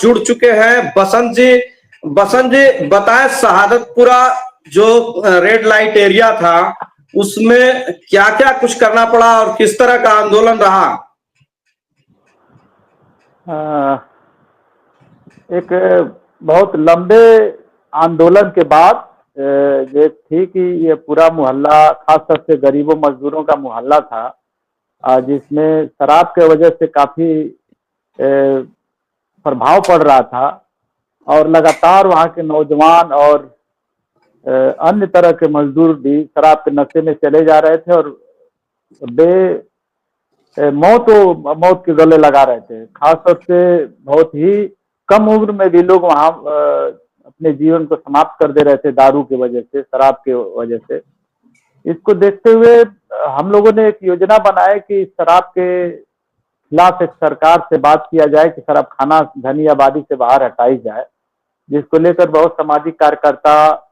जुड़ चुके हैं बसंत जी। बसंत जी बताएं, शहादतपुरा जो रेड लाइट एरिया था उसमें क्या क्या कुछ करना पड़ा और किस तरह का आंदोलन रहा? एक बहुत लंबे आंदोलन के बाद ये थी कि ये पूरा मोहल्ला खासतौर से गरीबों मजदूरों का मोहल्ला था, जिसमें शराब के वजह से काफी प्रभाव पड़ रहा था और लगातार वहाँ के नौजवान और अन्य तरह के मजदूर भी शराब के नशे में चले जा रहे थे और मौत के गले लगा रहे थे। खासतौर से बहुत ही कम उम्र में भी लोग वहाँ अपने जीवन को समाप्त कर दे रहे थे दारू की वजह से, शराब की वजह से। इसको देखते हुए हम लोगों ने एक योजना बनाई कि शराब के खिलाफ एक सरकार से बात किया जाए कि शराब खाना घनी आबादी से बाहर हटाई जाए, जिसको लेकर बहुत सामाजिक कार्यकर्ता,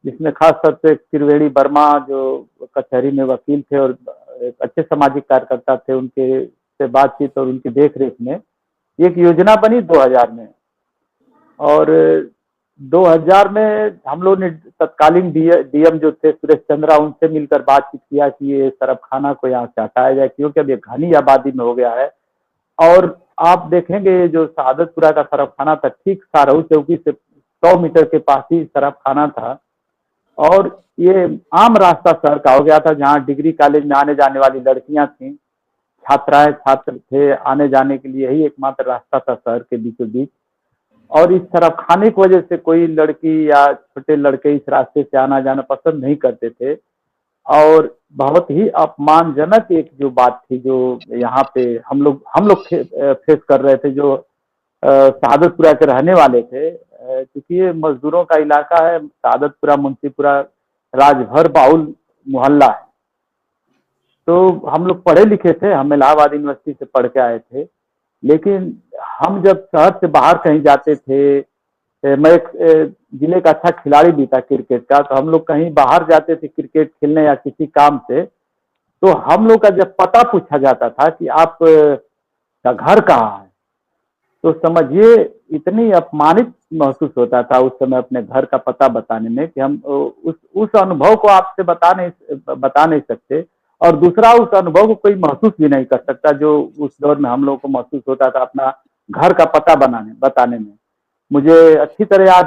जिसमें खास तौर से त्रिवेणी वर्मा जो कचहरी में वकील थे और एक अच्छे सामाजिक कार्यकर्ता थे, उनके से बातचीत और उनकी देखरेख में एक योजना बनी 2000 में। और 2000 में हम लोग ने तत्कालीन डीएम जो थे सुरेश चंद्रा, उनसे मिलकर बातचीत किया कि ये शराब खाना को यहाँ से हटाया जाए, क्योंकि अब ये घनी आबादी में हो गया है। और आप देखेंगे जो शहादतपुरा का शराब खाना था, ठीक सारहू चौकी से 100 मीटर के पास ही शराब खाना था और ये आम रास्ता शहर का हो गया था, जहाँ डिग्री कॉलेज में आने जाने वाली लड़कियां थी, छात्राएं छात्र थे, आने जाने के लिए यही एकमात्र रास्ता था शहर के बीचों बीच। और इस शराब खाने की वजह से कोई लड़की या छोटे लड़के इस रास्ते से आना जाना पसंद नहीं करते थे। और बहुत ही अपमानजनक एक जो बात थी जो यहाँ पे हम लोग फेस कर रहे थे, जो शहादतपुरा के रहने वाले थे, क्योंकि ये मजदूरों का इलाका है। शहादतपुरा मुंशीपुरा राजभर बाउल मोहल्ला है। तो हम लोग पढ़े लिखे थे, हम इलाहाबाद यूनिवर्सिटी से पढ़ के आए थे, लेकिन हम जब शहर से बाहर कहीं जाते थे, मैं एक जिले का अच्छा खिलाड़ी भी था क्रिकेट का, तो हम लोग कहीं बाहर जाते थे क्रिकेट खेलने या किसी काम से, तो हम लोग का जब पता पूछा जाता था कि आप का घर कहाँ है, तो समझिए इतनी अपमानित महसूस होता था उस समय अपने घर का पता बताने में कि हम उस अनुभव को आपसे बता नहीं सकते। और दूसरा, उस अनुभव को कोई महसूस भी नहीं कर सकता जो उस दौर में हम लोगों को महसूस होता था अपना घर का पता बताने में। मुझे अच्छी तरह याद